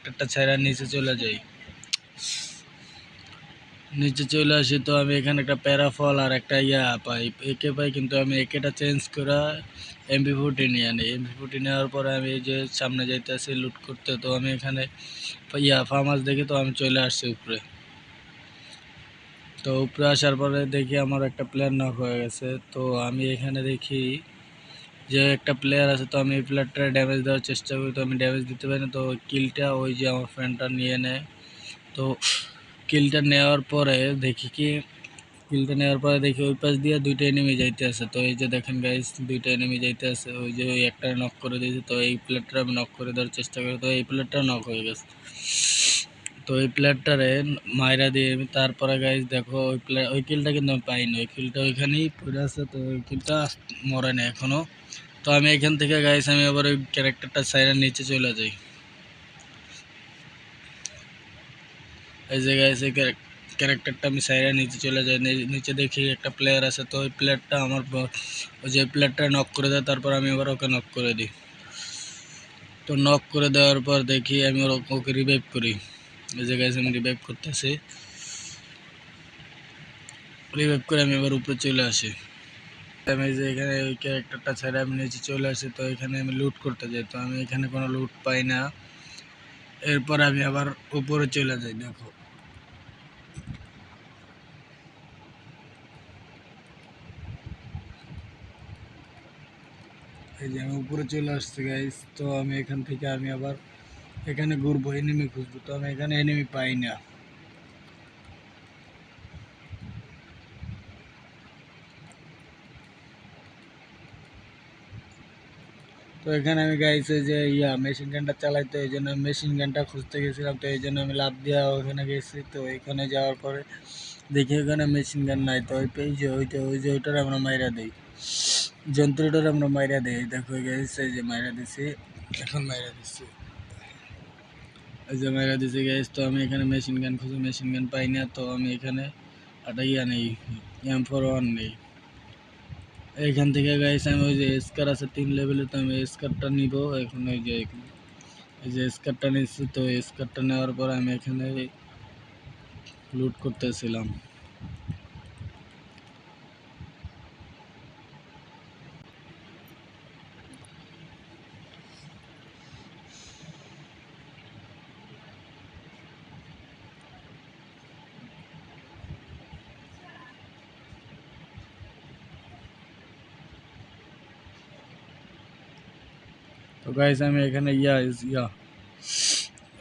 ক্যারেক্টারটা ছেড়ে নিচে চলে যাই, নিচে চলে আসি। তো আমি এখানে একটা প্যারাফল আর একটা পাই, একে পাই, কিন্তু আমি একেটা চেঞ্জ করে MP40 নিয়ে আনি। MP40 নেওয়ার পরে আমি এই যে সামনে যাইতে আসি লুট করতে। তো আমি এখানে ফার্মাস দেখি, তো আমি চলে আসছি উপরে। তো উপরে আসার পরে দেখি আমার একটা প্লেয়ার নক হয়ে গেছে। তো আমি এখানে দেখি যে একটা প্লেয়ার আছে, তো আমি এই প্লেয়ারটা ড্যামেজ দেওয়ার চেষ্টা করি, তো আমি ড্যামেজ দিতে পারি না। তো কিলটা ওই যে আমার ফ্রেন্ডটা নিয়ে নেয়। তো কিলটা নেওয়ার পরে দেখি ওই পাশ দিয়ে দুইটা এনিমি যাইতে আছে। তো এই যে দেখেন গাইস, দুইটা এনিমি যাইতে আছে, ওই যে ওই একটা নক করে দিয়েছে। তো এই প্লেয়ারটা আমি নক করে দেওয়ার চেষ্টা করি, তো এই প্লেয়ারটা নক হয়ে গেছে। তো এই প্লেয়ারটারে মাইরা দিয়ে আমি তারপরে গাইস দেখো ওই কিলটা কিন্তু আমি পাইনি, ওই কিলটা ওইখানেই পড়ে আছে। তো ওই কিলটা মরে না এখনো। তো আমি এখান থেকে গাইস আমি আবার ওই ক্যারেক্টারটা সাইডের নিচে চলে যাই। এই যে গাইস এই ক্যারেক্টারটা আমি সাইডের নিচে চলে যাই, নিচে দেখি একটা প্লেয়ার আছে। তো ওই প্লেয়ারটা আমার ওই যে প্লেয়ারটা নক করে দেয়, তারপর আমি আবার ওকে নক করে দিই। তো নক করে দেওয়ার পর দেখি আমি ওকে রিভাইভ করি। এই যে গাইস আমি রিভাইভ করতেছি, রিভাইভ করে আমি আবার উপরে চলে আসি। আমি যে এখানে ওই ক্যারেক্টারটা ছেড়ে আমি নিচে চলে আসি। তো এখানে আমি লুট করতে যাই, তো আমি এখানে কোনো লুট পাই না। এরপর আমি আবার উপরে চলে যাই। দেখো এই যে আমি উপরে চলে আসছি গাইস। তো আমি এখান থেকে আমি আবার এখানে ঘুরবো, এনিমি খুঁজবো। তো আমি এখানে এনিমি পাই না। তো এখানে আমি গাইছে যে মেশিন গানটা চালাইতে, এই জন্য মেশিন গানটা খুঁজতে গেছিলাম। তো এই জন্য আমি লাভ দিয়ে ওখানে গেছি। তো এখানে যাওয়ার পরে দেখি ওখানে মেশিন গান নাই। তো ওই যে ওইটার আমরা মাইরা দিই, যন্ত্রটার আমরা মাইরা দিই। দেখো গেছে যে মাইরা দিছি, এখন মাইরা দিচ্ছি, এই যে মাইরা দিছি গাইস। তো আমি এখানে মেশিন গান খুঁজি, মেশিন গান পাই না। তো আমি এখানে একটা নেই, M41 নেই। এইখান থেকে গাইস আমি ওই যে স্কার আছে 3 লেভেলে, তো আমি স্কারটা নিব এখন। ওই যে এই যে স্কারটা নিচ্ছি। তো স্কারটা নেওয়ার পর আমি এখানে লুট করতেছিলাম। তো গাইস আমি এখানে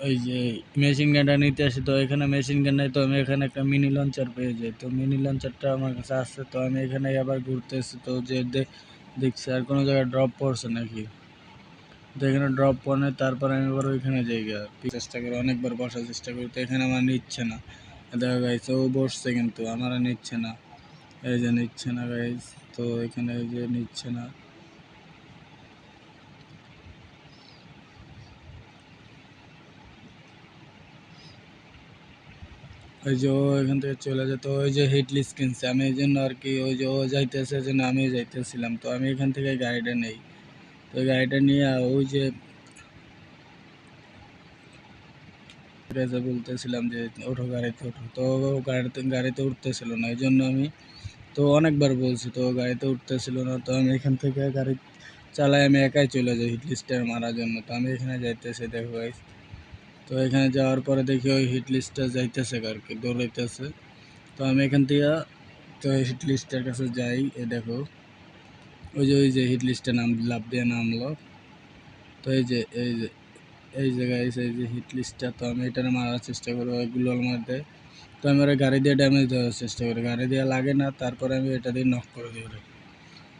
ওই যে মেশিন গানটা নিতে আসি। তো এখানে মেশিন গান নাই, তো আমি এখানে একটা মিনি লঞ্চার পেয়ে যাই। তো মিনি লঞ্চারটা আমার কাছে আসছে। তো আমি এখানে আবার ঘুরতেছি। তো যে দেখছি আর কোনো জায়গায় ড্রপ পড়ছে নাকি। তো এখানে ড্রপ পড়ে, তারপর আমি আবার ওইখানে যাই চেষ্টা করি, অনেকবার বসার চেষ্টা করি। তো এখানে আমার নিচ্ছে না। দেখা গাইছে ও বসছে, কিন্তু আমার নিচ্ছে না। এই যে নিচ্ছে না গাইস। তো এখানে এই যে নিচ্ছে না। ওই যে ও এখান থেকে চলে যেত, ওই যে হিট লিস্ট কিনছে, আমি এই জন্য আর কি, ওই যে ও যাইতেছে, এই জন্য আমিও যাইতেছিলাম। তো আমি এখান থেকে গাড়িটা নেই। তো গাড়িটা নিয়ে ওই যে বলতেছিলাম যে ওঠো গাড়িতে ওঠো। তো গাড়িতে উঠতেছিল না, এই জন্য আমি তো অনেকবার বলছি, তো গাড়িতে উঠতেছিল না। তো আমি এখান থেকে গাড়ি চালাই, আমি একাই চলে যাই হিট লিস্টার মারার জন্য। তো আমি এখানে যাইতেছি, দেখো গাইস। তো এখানে যাওয়ার পরে দেখি ওই হিট লিস্টটা যাইতেছে আর কি, দৌড়াইতেছে। তো আমি এখান থেকে তো হিট লিস্টের কাছে যাই। দেখো ওই যে হিট লিস্টে লাভ দিয়ে নামলো। তো এই যে গাইস, এই যে হিট লিস্টটা। তো আমি এটা মারার চেষ্টা করি, ওইগুলোর মধ্যে। তো আমি ওরা গাড়ি দিয়ে ড্যামেজ দেওয়ার চেষ্টা করি, গাড়ি দিয়ে লাগে না। তারপরে আমি এটা দিয়ে নক করে দিই ওরা।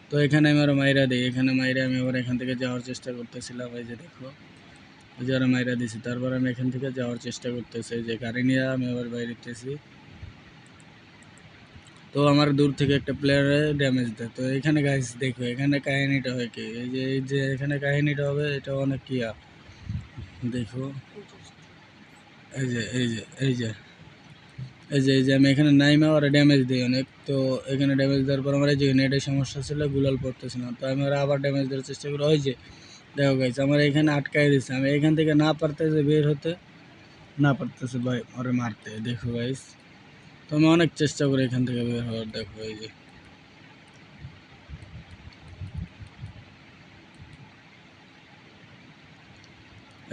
তো এখানে আমি আরও মাইরা দিই, এখানে মাইরা আমি আবার এখান থেকে যাওয়ার চেষ্টা করতেছিলাম। এই যে দেখো ওই যে আরও মাইরা দিছি। তারপর আমি এখান থেকে যাওয়ার চেষ্টা করতেছি, যে গাড়ি নিয়ে আমি আবার বাইরেতেছি। তো আমার দূর থেকে একটা প্লেয়ারে ড্যামেজ দেয়। তো এখানে গাইস দেখো এখানে কাহিনীটা হয় কি, এই যে এখানে কাহিনীটা হবে, এটা অনেক দেখো এই যে এই যে এই যে এই যে আমি এখানে নাইমা ওরা ড্যামেজ দিই অনেক। তো এখানে ড্যামেজ দেওয়ার পর আমার এই যে নেটের সমস্যা ছিল, গুলাল পড়তেছে না। তো আমি ওরা আবার ড্যামেজ দেওয়ার চেষ্টা করি। ওই যে দেখো গাইস আমার এখানে আটকাই দিচ্ছে, আমি এখান থেকে না পারতেছে বের হতে। না পারতেছে ভাই ওরে মারতে। দেখো গাইস, তো আমি অনেক চেষ্টা করি এখান থেকে বের হওয়ার। দেখো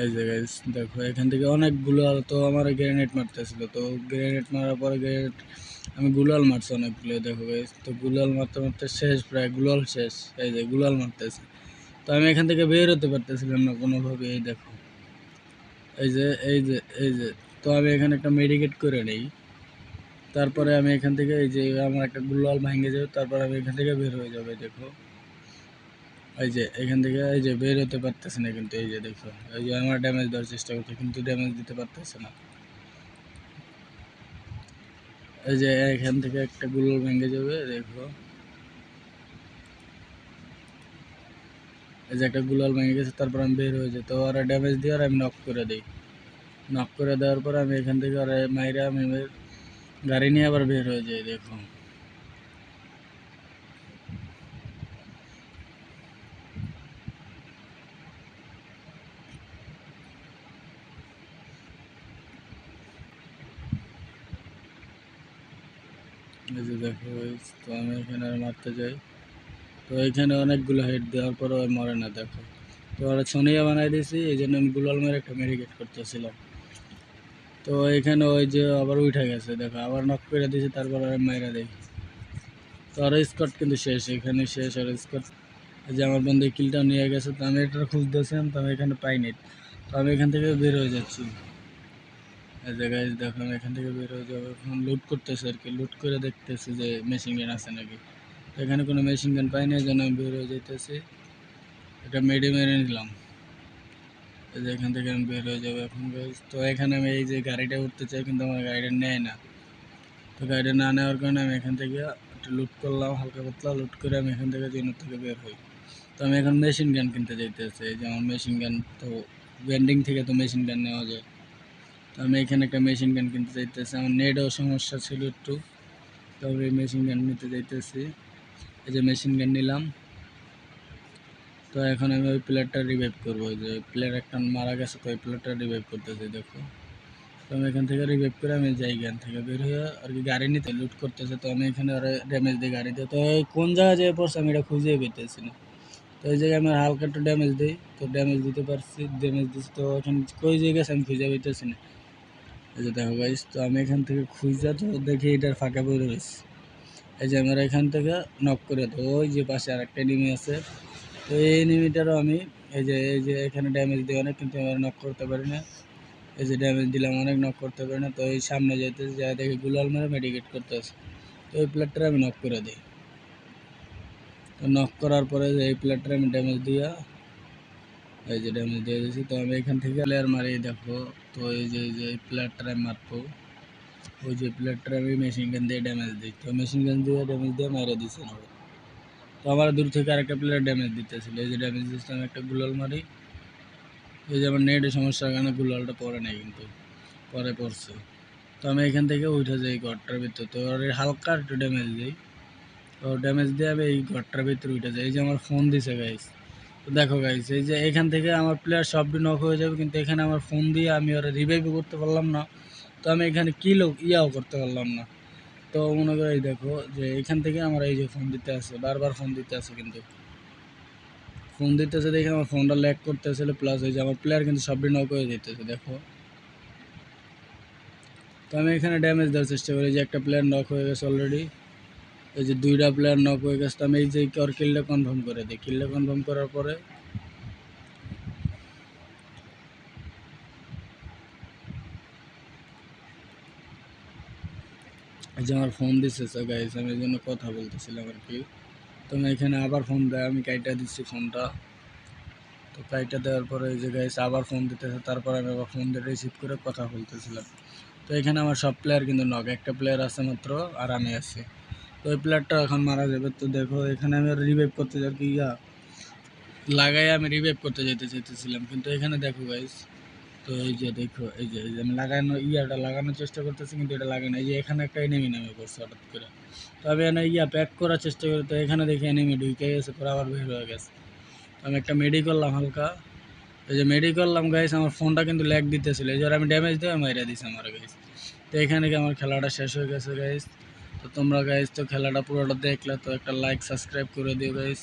এই যে গাইস, দেখো এখান থেকে অনেকগুলো তো আমার গ্রেনেড মারতেছিল। তো গ্রেনেড মারার পরে আমি গুলাল মারছি অনেকগুলো। দেখো গাইস, তো গুলাল মারতে মারতে শেষ, প্রায় গুলাল শেষ। এই যে গুলাল মারতেছে, তো আমি এখান থেকে বের হতে পারতেছিলাম না কোনোভাবে। এই দেখো, এই যে তো আমি এখানে একটা মেডিকেট করে নেই। তারপরে আমি এখান থেকে এই যে আমার একটা গুলাল ভাঙে যাবে, তারপর আমি এখান থেকে বের হয়ে যাবে। দেখো এই যে এখান থেকে এই যে বের হতে পারতেছে না, কিন্তু এই যে দেখো, এই যে আমার ড্যামেজ দেওয়ার চেষ্টা করছে কিন্তু ড্যামেজ দিতে পারতেছে না। এই যে এখান থেকে একটা গুলাল ভেঙে যাবে। দেখো এই যে একটা গুলাল ভেঙে গেছে, তারপর আমি বের হয়ে যাই। তো ওরা ড্যামেজ দিয়ে আর আমি নক করে দিই। নক করে দেওয়ার পর আমি এখান থেকে আর মাইরা আমি গাড়ি নিয়ে আবার বের হয়ে যাই। দেখো এই যে দেখো guys, তো আমি এখানে আর মারতে যাই। তো এখানে অনেকগুলো হেড দেওয়ার পরও আর মরে না। দেখো, তো ওরা ছনিয়া বানাই দিয়েছি, এই জন্য আমি গুলাল মেরে একটা মেডিকেট করতেছিলাম। তো এখানে ওই যে আবার উঠে গেছে। দেখো আবার নক করে দিয়েছে, তারপর আর মাইরা দেয়। তো আর স্কট কিন্তু শেষ, এখানে শেষ। আর স্কট, এই যে আমার বন্ধু কিলটা নিয়ে গেছে, তো আমি এটা খুঁজতেছিলাম, তো আমি এখানে পাইনি। তো আমি এখান থেকে বের হয়ে যাচ্ছি। এই যে গাইজ দেখো, আমি এখান থেকে বের হয়ে যাবো। এখন লুট করতেছে আর কি, লুট করে দেখতেছি যে মেশিন গান আছে নাকি। তো এখানে কোনো মেশিন গান পাইনি, এই জন্য আমি বের হয়ে যেতেছি। এটা মেডি মেরে নিলাম। এই যে এখান থেকে আমি বের হয়ে যাবো এখন গাইজ। তো এখানে আমি এই যে গাড়িটা উঠতে চাই, কিন্তু আমার গাড়িটা নেয় না। তো গাড়িটা না নেওয়ার কারণে আমি এখান থেকে একটু লুট করলাম, হালকা পাতলা লুট করে আমি এখান থেকে জেনুর থেকে বের হই। তো আমি এখন মেশিন গান কিনতে যাইতেছি। এই যে আমার মেশিন গান, তো ভেন্ডিং থেকে তো মেশিন গান নেওয়া যায়। তো আমি এখানে একটা মেশিন গান কিনতে চাইতেছি। আমার নেটও সমস্যা ছিল একটু, তবে মেশিন গান নিতে যাইতেছি। এই যে মেশিন গান নিলাম। তো এখন আমি ওই প্লেয়ারটা রিভাইভ করবো। যে প্লেয়ার একটা মারা গেছে, তো ওই প্লেয়ারটা রিভাইভ করতেছি। দেখো, তো আমি এখান থেকে রিভাইভ করে আমি যাই, এখান থেকে বের হয়ে আর কি গাড়ি নিতে লুট করতেছে। তো আমি এখানে আর ড্যামেজ দিই গাড়িতে। তো এই কোন জায়গায় যেয়ে পড়ছে আমি এটা খুঁজেই পেতেছি না। তো এই জায়গায় আমি হালকা একটু ড্যামেজ দিই, তো ড্যামেজ দিতে পারছি, ড্যামেজ দিচ্ছি। তো এখন কই জায়গায় আমি খুঁজে পেতেছি না। এই যে দেখো গাইস, তো আমি এখান থেকে খুঁজে তো দেখি এটার ফাঁকা পড়ে রয়েছে। এই যে আমার এখান থেকে নক করে দেবো। ওই যে পাশে আর একটা এনিমি আছে, তো এই এনিমিটারও আমি এই যে এখানে ড্যামেজ দিই অনেক, কিন্তু আমার নক করতে পারি না। এই যে ড্যামেজ দিলাম অনেক, নক করতে পারি না। তো এই সামনে যেতে যা দেখি গুলাল মেরে মেডিকেট করতে আছে। তো এই প্লেয়ারটা আমি নক করে দিই। তো নক করার পরে যে এই প্লেয়ারটা আমি ড্যামেজ দিয়া, এই যে ড্যামেজ দিয়ে দিয়েছি। তো আমি এখান থেকে প্লেয়ার মারি। দেখো, তো এই যে প্লেয়ারটা আমি মারবো। ওই যে প্লেয়ারটা আমি মেশিন গান দিয়ে ড্যামেজ দিই। তো মেশিন গান দিয়ে ড্যামেজ দিয়ে মেরে দিচ্ছে। তো আমার দূর থেকে আরেকটা প্লেয়ার ড্যামেজ দিতেছিল। এই যে ড্যামেজ দিচ্ছে, আমি একটা গুলাল মারি। এই যে আমার নেটের সমস্যার কারণে গুলালটা পড়ে নাই, কিন্তু পরে পড়ছে। তো আমি এখান থেকে উঠে যাই ঘরটার ভিতরে। তো ওর হালকা একটু ড্যামেজ দিই। তো ড্যামেজ দিয়ে আমি এই ঘরটার ভিতরে উঠে যাই। এই যে আমার ফোন দিছে গাইস। তো দেখো গাইস, এই যে এখান থেকে আমার প্লেয়ার সবটি নক হয়ে যাবে, কিন্তু এখানে আমার ফোন দিয়ে আমি ওরা রিভাইভও করতে পারলাম না। তো আমি এখানে কিলও ইয়াও করতে পারলাম না। তো মনে করে এই দেখো যে এখান থেকে আমার এই যে ফোন দিতে আছে, বারবার ফোন দিতে আছে, কিন্তু ফোন দিতেছে দেখে আমার ফোনটা ল্যাগ করতেছিল। প্লাস এই যে আমার প্লেয়ার কিন্তু সবটি নক হয়ে যেতেছে। দেখো, তো আমি এখানে ড্যামেজ দেওয়ার চেষ্টা করি। যে একটা প্লেয়ার নক হয়ে গেছে অলরেডি, এই যে দুইটা প্লেয়ার নক হয়ে গেছে। তো আমি এই যে ওর কিলটা কনফার্ম করে দিই। কিলটা কনফার্ম করার পরে এই যে আমার ফোন দিচ্ছে গাইস, আমি এই জন্য কথা বলতেছিলাম আর কি। তো আমি এখানে আবার ফোন দেয়, আমি কাইটা দিচ্ছি ফোনটা। তো কাইটা দেওয়ার পরে এই যে গাইস আবার ফোন দিতেছে, তারপর আমি আবার ফোন দিয়ে রিসিভ করে কথা বলতেছিলাম। তো এখানে আমার সব প্লেয়ার কিন্তু নক, একটা প্লেয়ার আছে মাত্র আর আমি আছি। তো ওই প্লেয়ারটা এখন মারা যাবে। তো দেখো এখানে আমি রিভাইভ করতে যাই কি লাগাই, আমি রিভাইভ করতে যেতে চাইতেছিলাম, কিন্তু এখানে দেখো গাইস, তো এই যে দেখো এই যে আমি লাগানোর চেষ্টা করতেছি, কিন্তু এটা লাগে না। এই যে এখানে একটা এনিমি নামে পড়ছে হঠাৎ করে। তো আমি এখানে প্যাক করার চেষ্টা করি, তো এখানে দেখি এনিমি ঢুকে গেছে, পরে আবার বের হয়ে গেছে। তো আমি একটা মেডি করলাম হালকা। এই যে মেডি করলাম গাইস, আমার ফোনটা কিন্তু ল্যাগ দিতেছিল, এই জন্য আমি ড্যামেজ দিয়ে মাইরা দিছি আমার গাইস। তো এখানে কি আমার খেলাটা শেষ হয়ে গেছে গাইস। তো তোমরা গাইস তো খেলাটা পুরোটা দেখলে, তো একটা লাইক সাবস্ক্রাইব করে দিও গাইস।